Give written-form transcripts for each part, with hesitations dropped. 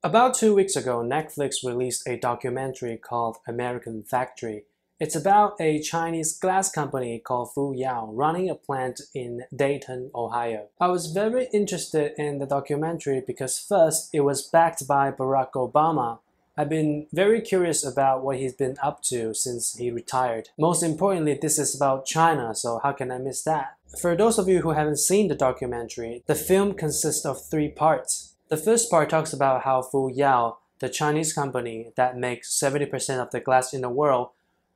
About 2 weeks ago, Netflix released a documentary called American Factory. It's about a Chinese glass company called Fuyao running a plant in Dayton, Ohio. I was very interested in the documentary because first, it was backed by Barack Obama. I've been very curious about what he's been up to since he retired. Most importantly, this is about China, so how can I miss that? For those of you who haven't seen the documentary, the film consists of 3 parts. The first part talks about how Fuyao, the Chinese company that makes 70% of the glass in the world,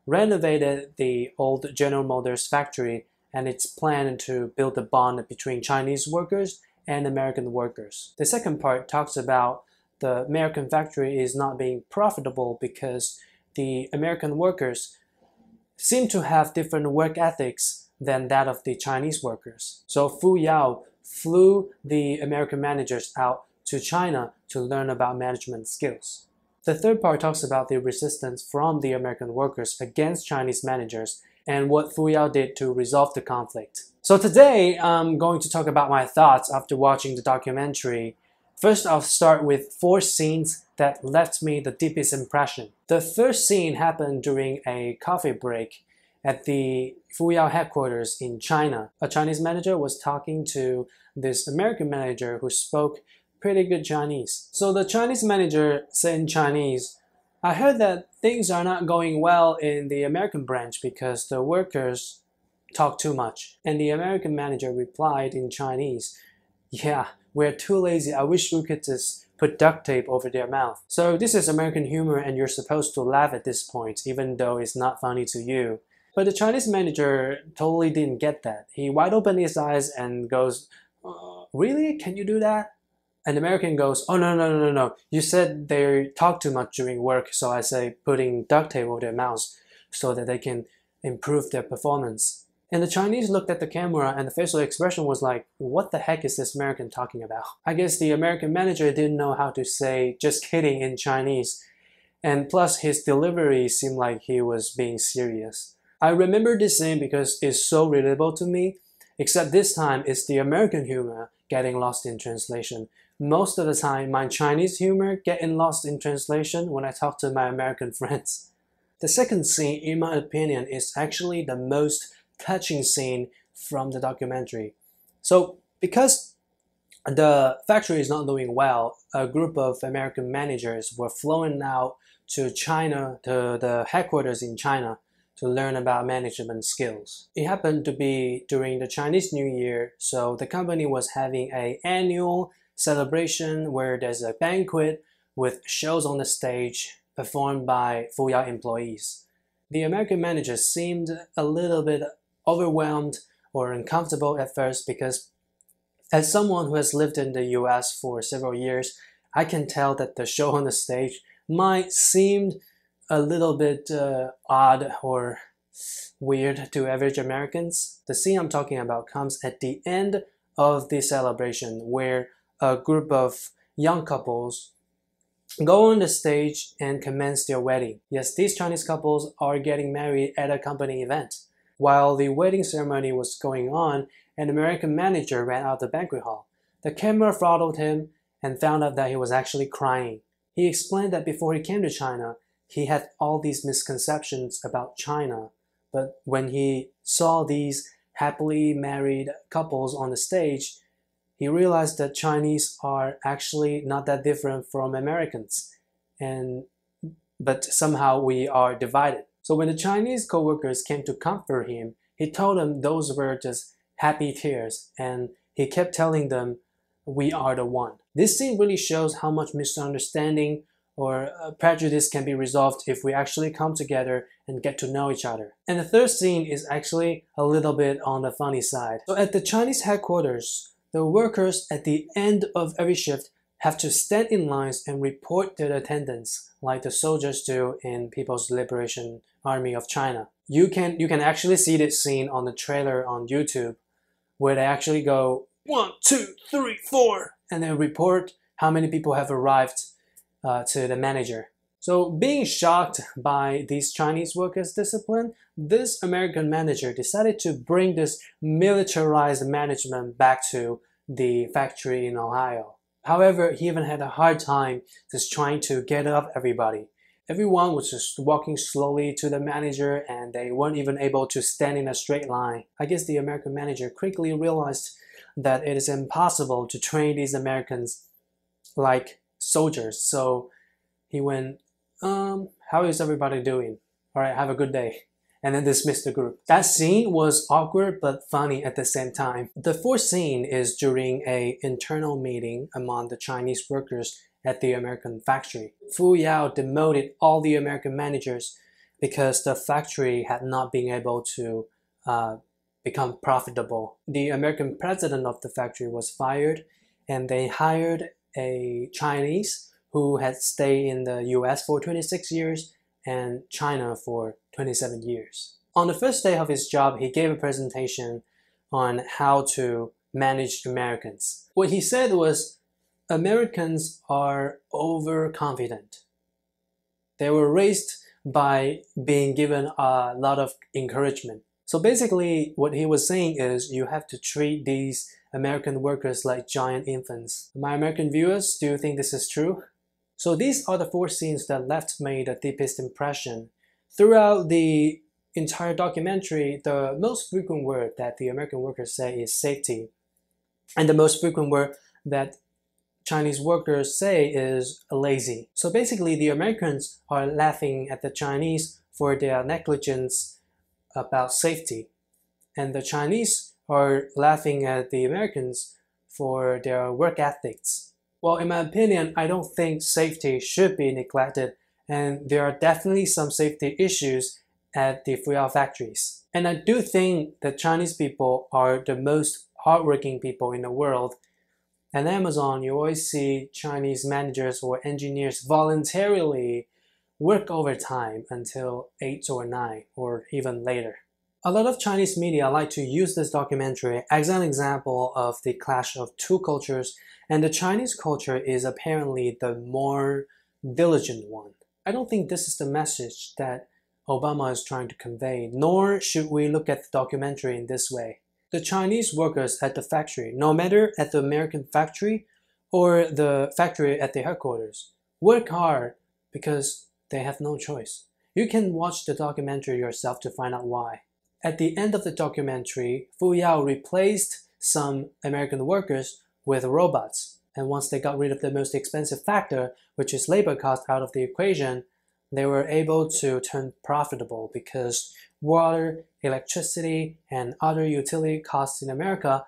renovated the old General Motors factory and its plan to build a bond between Chinese workers and American workers. The second part talks about the American factory is not being profitable because the American workers seem to have different work ethics than that of the Chinese workers. So Fuyao flew the American managers out to China to learn about management skills. The third part talks about the resistance from the American workers against Chinese managers and what Fuyao did to resolve the conflict. So today, I'm going to talk about my thoughts after watching the documentary. First, I'll start with 4 scenes that left me the deepest impression. The first scene happened during a coffee break at the Fuyao headquarters in China. A Chinese manager was talking to this American manager who spoke pretty good Chinese. So the Chinese manager said in Chinese, "I heard that things are not going well in the American branch because the workers talk too much." And the American manager replied in Chinese, "Yeah, we're too lazy. I wish we could just put duct tape over their mouth." So this is American humor and you're supposed to laugh at this point, even though it's not funny to you. But the Chinese manager totally didn't get that. He wide opened his eyes and goes, "Really? Can you do that?" And the American goes, "Oh, no. You said they talk too much during work, so I say putting duct tape over their mouths so that they can improve their performance." And the Chinese looked at the camera and the facial expression was like, what the heck is this American talking about? I guess the American manager didn't know how to say "just kidding" in Chinese. And plus his delivery seemed like he was being serious. I remember this scene because it's so relatable to me, except this time it's the American humor getting lost in translation. Most of the time, my Chinese humor getting lost in translation when I talk to my American friends. The second scene, in my opinion, is actually the most touching scene from the documentary. So, because the factory is not doing well, a group of American managers were flown out to China, to the headquarters in China, to learn about management skills. It happened to be during the Chinese New Year, so the company was having an annual celebration where there's a banquet with shows on the stage performed by Fuyao employees. The American manager seemed a little bit overwhelmed or uncomfortable at first because as someone who has lived in the US for several years, I can tell that the show on the stage might seem a little bit odd or weird to average Americans. The scene I'm talking about comes at the end of the celebration where a group of young couples go on the stage and commence their wedding. Yes, these Chinese couples are getting married at a company event. While the wedding ceremony was going on, an American manager ran out the banquet hall. The camera followed him and found out that he was actually crying. He explained that before he came to China, he had all these misconceptions about China, but when he saw these happily married couples on the stage, he realized that Chinese are actually not that different from Americans, but somehow we are divided. So when the Chinese co-workers came to comfort him, he told them those were just happy tears, and he kept telling them, "We are the one." This scene really shows how much misunderstanding or prejudice can be resolved if we actually come together and get to know each other. And the third scene is actually a little bit on the funny side. So at the Chinese headquarters, the workers at the end of every shift have to stand in lines and report their attendance, like the soldiers do in People's Liberation Army of China. You can actually see this scene on the trailer on YouTube, where they actually go 1, 2, 3, 4, and then report how many people have arrived to the manager. So being shocked by these Chinese workers' discipline, this American manager decided to bring this militarized management back to the factory in Ohio. However, he even had a hard time just trying to get up everybody. Everyone was just walking slowly to the manager and they weren't even able to stand in a straight line. I guess the American manager quickly realized that it is impossible to train these Americans like soldiers. So he went, how is everybody doing? All right, have a good day. And then dismissed the group. That scene was awkward but funny at the same time. The fourth scene is during an internal meeting among the Chinese workers at the American factory. Fu Yao demoted all the American managers because the factory had not been able to become profitable. The American president of the factory was fired and they hired a Chinese who had stayed in the US for 26 years and China for 27 years. On the first day of his job, he gave a presentation on how to manage Americans. What he said was, Americans are overconfident. They were raised by being given a lot of encouragement. So basically, what he was saying is you have to treat these American workers like giant infants. My American viewers, do you think this is true? So these are the four scenes that left me the deepest impression. Throughout the entire documentary, the most frequent word that the American workers say is safety. And the most frequent word that Chinese workers say is lazy. So basically, the Americans are laughing at the Chinese for their negligence about safety. And the Chinese are laughing at the Americans for their work ethics. Well, in my opinion, I don't think safety should be neglected, and there are definitely some safety issues at the Fuyao factories. And I do think that Chinese people are the most hardworking people in the world. At Amazon, you always see Chinese managers or engineers voluntarily work overtime until 8 or 9 or even later. A lot of Chinese media like to use this documentary as an example of the clash of two cultures, and the Chinese culture is apparently the more diligent one. I don't think this is the message that Obama is trying to convey, nor should we look at the documentary in this way. The Chinese workers at the factory, no matter at the American factory or the factory at the headquarters, work hard because they have no choice. You can watch the documentary yourself to find out why. At the end of the documentary, Fu Yao replaced some American workers with robots. And once they got rid of the most expensive factor, which is labor cost, out of the equation, they were able to turn profitable because water, electricity, and other utility costs in America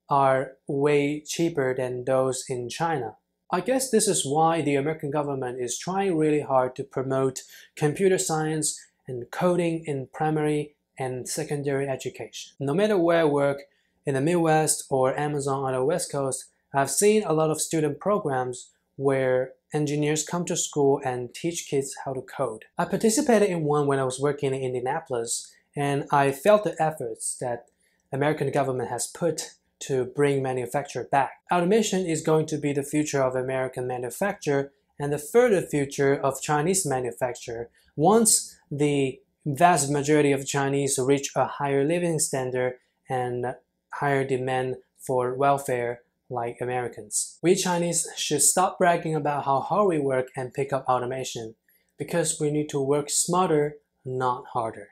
are way cheaper than those in China. I guess this is why the American government is trying really hard to promote computer science and coding in primary and secondary education. No matter where I work, in the Midwest or Amazon on the West Coast, I've seen a lot of student programs where engineers come to school and teach kids how to code. I participated in one when I was working in Indianapolis, and I felt the efforts that American government has put to bring manufacture back. Automation is going to be the future of American manufacture and the further future of Chinese manufacture once the vast majority of Chinese reach a higher living standard and higher demand for welfare like Americans. We Chinese should stop bragging about how hard we work and pick up automation, because we need to work smarter, not harder.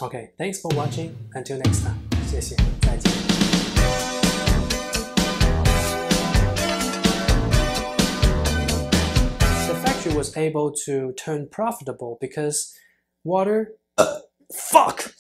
Okay, thanks for watching. Until next time. 谢谢，再见。The factory was able to turn profitable because water... fuck!